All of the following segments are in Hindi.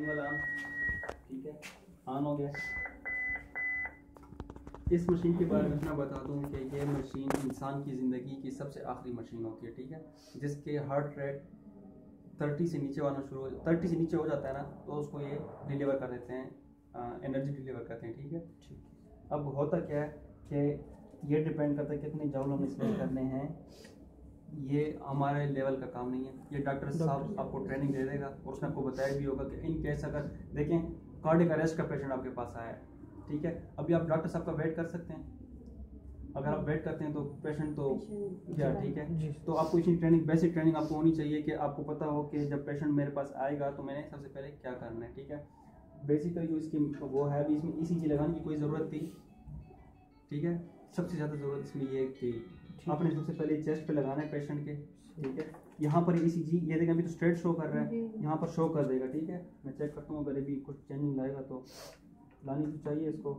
ये वाला ठीक है ऑन हो गया। इस मशीन के बारे में मैं बता दूं कि ये मशीन इंसान की ज़िंदगी की सबसे आखिरी मशीन होती है, ठीक है, जिसके हार्ट रेट 30 से नीचे आना शुरू हो 30 से नीचे हो जाता है ना, तो उसको ये डिलीवर कर देते हैं, एनर्जी डिलीवर करते हैं, ठीक है। अब होता क्या है कि ये डिपेंड करता है कितने जॉब हमें सिलेक्ट करने हैं, ये हमारे लेवल का काम नहीं है। ये डॉक्टर साहब आपको ट्रेनिंग दे देगा और उसने आपको बताया भी होगा कि इन केस अगर देखें कार्डियक अरेस्ट का पेशेंट आपके पास आया है, ठीक है, अभी आप डॉक्टर साहब का वेट कर सकते हैं। अगर आप वेट करते हैं तो पेशेंट तो क्या, ठीक है, तो आपको इतनी ट्रेनिंग, बेसिक ट्रेनिंग आपको होनी चाहिए कि आपको पता हो कि जब पेशेंट मेरे पास आएगा तो मैंने सबसे पहले क्या करना है, ठीक है। बेसिकली जो इसकी वो है अभी इसमें ECG लगाने की कोई ज़रूरत थी, ठीक है, सबसे ज़्यादा ज़रूरत इसमें ये थी। आपने सबसे पहले चेस्ट पे लगाना है पेशेंट के, ठीक है। यहाँ पर ECG ये देखें अभी तो स्ट्रेट शो कर रहा है, यहाँ पर शो कर देगा, ठीक है। मैं चेक करता हूँ अगर अभी कुछ चेंजिंग लाएगा तो लानी तो चाहिए इसको,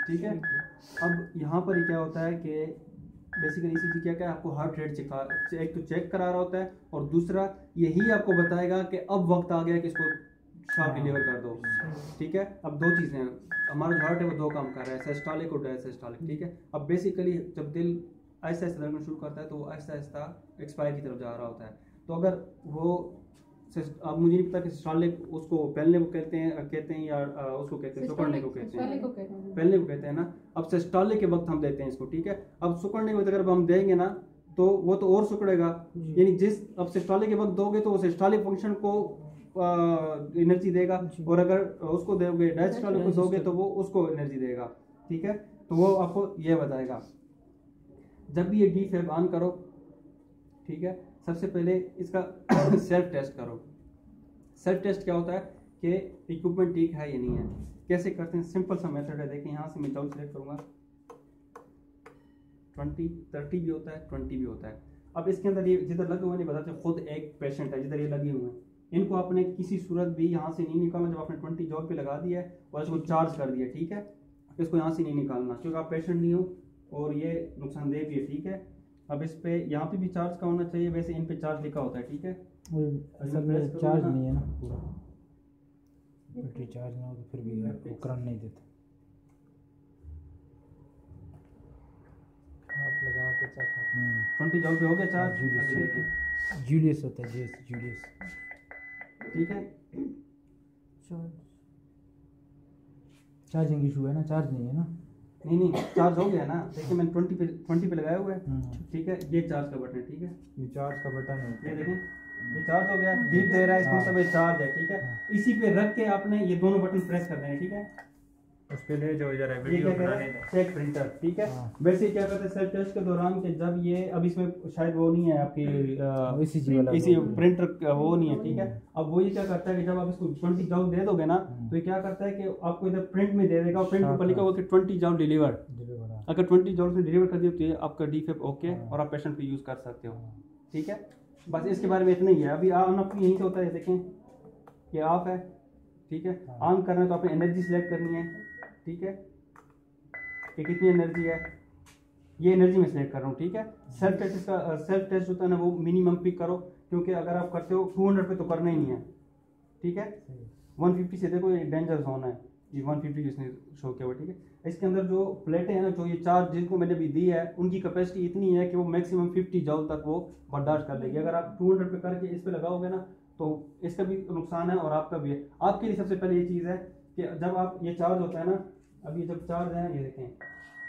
ठीक है। अब यहाँ पर क्या होता है कि बेसिकली ECG क्या क्या है, आपको हार्ट रेट एक तो चेक करा रहा होता है और दूसरा यही आपको बताएगा कि अब वक्त आ गया कि इसको शॉक डिलीवर कर दो, ठीक है। अब दो चीज़ें हैं, हमारा जो हार्ट है वो दो काम कर रहा है, सिस्टोलिक और डायसिस्टोलिक, ठीक है। अब बेसिकली जब दिल आहिस्ता आहिस्ता धड़कना शुरू करता है तो वो आहिस्ता आहिस्ता एक्सपायर की तरफ जा रहा होता है। तो अगर वो अब मुझे नहीं पता कि सिस्टोलिक उसको पहलने को कहते हैं या उसको कहते हैं सुकड़ने को कहते हैं, पहलने को कहते हैं ना। अब सिस्टोलिक के वक्त हम देते हैं इसको, ठीक है। अब सुकड़ने के वक्त अगर हम देंगे ना तो वो तो और सुकड़ेगा, यानी जिस अब सिस्टोलिक के वक्त दोगे तो वो सिस्टोलिक फंक्शन को एनर्जी देगा, और अगर उसको दोगे डायस्टोलिक को दोगे तो वो उसको एनर्जी देगा, ठीक है। तो वो आपको ये बताएगा। जब भी ये DFib ऑन करो, ठीक है, सबसे पहले इसका सेल्फ टेस्ट करो। सेल्फ टेस्ट क्या होता है कि इक्विपमेंट ठीक है या नहीं है। कैसे करते हैं, सिंपल सा मेथड है, देखें यहाँ से मैं जॉब सेलेक्ट करूँगा, 20 30 भी होता है, 20 भी होता है। अब इसके अंदर ये जिधर लगे हुए नहीं बताते, खुद एक पेशेंट है जिधर ये लगे हुए हैं, इनको आपने किसी सूरत भी यहाँ से नहीं निकालना। जब आपने 20 जॉब पे लगा दिया है और इसको चार्ज कर दिया, ठीक है, इसको यहाँ से नहीं निकालना क्योंकि आप पेशेंट नहीं हो और ये नुकसानदेह भी है, ठीक है। अब इस पे यहाँ पे भी चार्ज का होना चाहिए, वैसे इन पे चार्ज लिखा होता है, ठीक है। असल में चार्ज नहीं है ना पूरा, बैटरी चार्ज ना हो तो फिर भी आपको करंट नहीं देता। आप लगा के चेक 20 जॉब पे हो गया चार्ज, जूलियस होता है, जूलियस, ठीक है। चार्जिंग इशू है ना, चार्ज नहीं है ना, नहीं चार्ज हो गया ना। देखिए मैंने 20 पे लगाया हुआ है, ठीक है। ये चार्ज का बटन है, ठीक है, ये चार्ज का बटन है, ये देखें ये चार्ज हो गया, बीप दे रहा है, इसका मतलब ये चार्ज है, ठीक है। इसी पे रख के आपने ये दोनों बटन प्रेस कर देंगे, ठीक है। उस पे ले जाओ इधर वीडियो बनाने का चेक प्रिंटर, ठीक है। वैसे क्या करते हैं सेल्फ टेस्ट के दौरान कि जब ये अब इसमें शायद वो नहीं है आपकी इसी प्रिंटर वो नहीं है, ठीक है। अब वो ये क्या करता है कि जब आप इसको 20 जॉब दे दोगे ना तो ये क्या करता है कि आपको इधर प्रिंट में दे देगा और प्रिंट पर लिखा होगा कि 20 जॉब डिलीवर। अगर 20 जॉब से डिलीवर कर दिया तो ये आपका DFib ओके और आप पेशेंट को यूज कर सकते हो, ठीक है। बस इसके बारे में इतना ही है। अभी ऑन ऑफ यहीं से होता है, देखें ये ऑफ है, ठीक है। ऑन करना है तो आपने एनर्जी सिलेक्ट करनी है, ठीक है, कि कितनी एनर्जी है, ये एनर्जी में सिलेक्ट कर रहा हूँ, ठीक है। सेल्फ टेस्ट होता है ना वो मिनिमम पिक करो, क्योंकि अगर आप करते हो 200 पे तो करना ही नहीं है, ठीक है। 150 से देखो ये डेंजर जोन है, ये 150 जिसने शो किया हुआ, ठीक है। इसके अंदर जो प्लेटें हैं ना, जो ये चार्ज जिनको मैंने भी दी है, उनकी कैपेसिटी इतनी है कि वो मैक्सिमम 50 जॉल तक वो बर्दाश्त कर लेगी। अगर आप 200 पे करके इस पे लगाओगे ना तो इसका भी नुकसान है और आपका भी है। आपके लिए सबसे पहले ये चीज़ है कि जब आप ये चार्ज होता है ना, अभी जब चार्ज है ये देखें,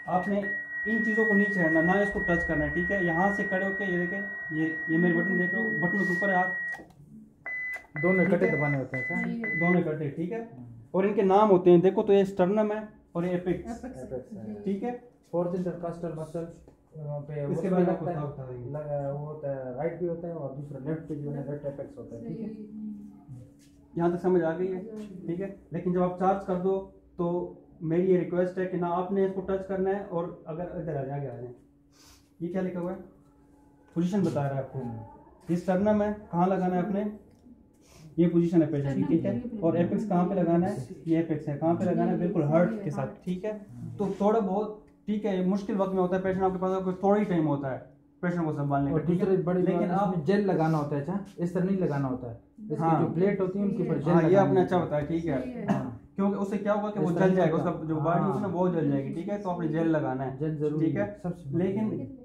आपने इन चीज़ों को नहीं छेड़ना, ना इसको टच करना है, ठीक है। यहाँ से खड़े होकर ये देखें, ये मेरे बटन देख रहे हो, बटन के ऊपर है हाथ, दोनों इकट्ठे दबाने होते हैं क्या? दोनों इकट्ठे, ठीक है। और इनके नाम होते हैं, देखो तो ये स्टर्नम है और ये एपेक्स, ठीक है। फोर्थ इंटरकास्टल मसल पे इसके बाद आपको वो होता है, राइट भी होता है और दूसरा लेफ्ट पे जो है लेफ्ट एपेक्स होता है, ठीक है। यहाँ तक समझ आ गई है, ठीक है। लेकिन जब आप चार्ज कर दो तो मेरी ये रिक्वेस्ट है कि ना आपने इसको टच करना है, और अगर इधर आ जाए, ये क्या लिखा हुआ है, पोजीशन बता रहा है आपको। ये स्टर्नम है, कहाँ लगाना है आपने, ये पोजीशन है पेशेंट की, ठीक है। और एपेक्स कहाँ पे लगाना है, ये एपेक्स है, कहाँ पे लगाना है, बिल्कुल हार्ट के साथ, ठीक है। तो थोड़ा बहुत ठीक है, मुश्किल वक्त में होता है पेशेंट आपके पास, थोड़ा ही टाइम होता है, पेशेंट को संभालने और दूसरे बड़ी लेकिन आप जेल लगाना होता है, अच्छा इस तरह नहीं लगाना होता है, इसकी जो प्लेट होती है उनके ऊपर जेल। ये आपने अच्छा बताया, ठीक है, क्योंकि उससे क्या होगा कि वो जल जाएगा, उसका जो बॉडी होगी ना वो जल जाएगी, ठीक है, तो आपने जेल लगाना है, जेल जरूरी, ठीक है। लेकिन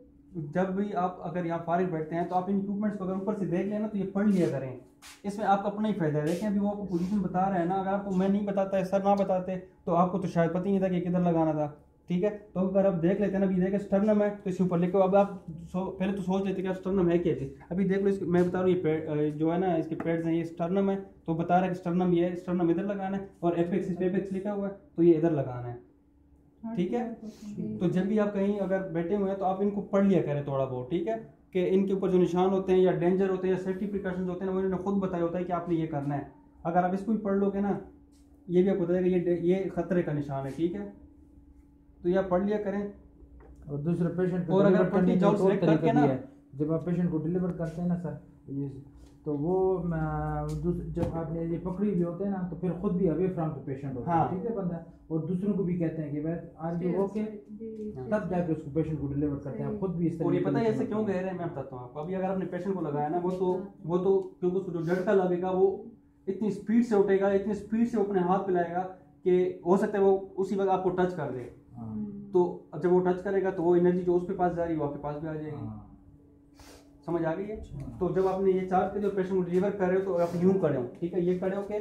जब भी आप अगर यहाँ फारिग बैठते हैं तो आप इन इक्विपमेंट्स को अगर ऊपर से देख लेना तो ये पढ़ लिया करें, इसमें आपका अपना ही फायदा है। देखें अभी वो आपको पोजीशन बता रहा है ना, अगर आपको मैं नहीं बताता, सर ना बताते तो आपको तो शायद पता ही नहीं था कि किधर लगाना था, ठीक है। तो अगर आप देख लेते हैं ना, अभी देखें स्टर्नम है तो इसके ऊपर लिखो, अब आप पहले तो सोच लेते कि स्टर्नम है क्या चीज़, अभी देख लो मैं बता रहा हूँ ये जो है ना इसके पैड्स हैं, ये स्टर्नम है, तो बता रहा है कि स्टर्नम ये है, स्टर्नम इधर लगाना है, और एपेक्स इस पे एपेक्स लिखा हुआ है तो ये इधर लगाना है, ठीक है। तो जब भी आप कहीं अगर बैठे हुए हैं तो आप इनको पढ़ लिया करें थोड़ा बहुत, ठीक है, कि इनके ऊपर जो निशान होते हैं या डेंजर होते हैं या सेफ्टी प्रिकॉशंस होते हैं ना, वो इन्होंने खुद बताया होता है कि आपने ये करना है। अगर आप इसको भी पढ़ लोगे ना, ये भी आपको बताएगा ये खतरे का निशान है, ठीक है, तो ये आप पढ़ लिया करें। और दूसरे पेशेंट और अगर पट्टी जाओ सेलेक्ट करके ना, जब आप पेशेंट को डिलीवर करते हैं ना सर, ये तो वो जब आपने ये पकड़ी हुई होते हैं ना, तो फिर खुद भी अवे फ्रॉम द पेशेंट होता है, ठीक है बंदा, और दूसरों को भी कहते हैं कि भाई आर यू ओके, तब जाके उसको पेशेंट को डिलीवर करते हैं, खुद भी इस तरह। और ये पता है ऐसे क्यों कह रहे हैं, मैं बताता हूँ आपको। अभी अगर आपने पेशेंट को लगाया ना, वो तो क्योंकि उसको जो झटका लगेगा वो इतनी स्पीड से उठेगा, इतनी स्पीड से अपने हाथ मिलाएगा कि हो सकता है वो उसी वक्त आपको टच कर दे, तो जब वो टच करेगा तो वो एनर्जी जो उसके पास जा रही है वो आपके पास भी आ जाएगी, समझ आ गई है। तो जब आपने ये चार्ज कर, पेशेंट को डिलीवर कर रहे हो तो आप यूं खड़े हो, ठीक है, ये खड़े हो के,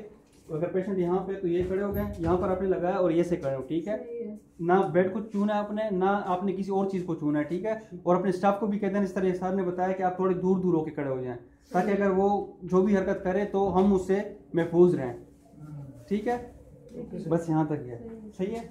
अगर पेशेंट यहाँ पे तो ये खड़े हो गए, यहाँ पर आपने लगाया और ये से खड़े हो, ठीक है, ना बेड को छूना है आपने, ना आपने किसी और चीज को छूना है, ठीक है। और अपने स्टाफ को भी कहते हैं इस तरह सर ने बताया कि आप थोड़े दूर दूर होकर खड़े हो जाएं, ताकि अगर वो जो भी हरकत करे तो हम उससे महफूज रहें, ठीक है। बस यहाँ तक है, सही है।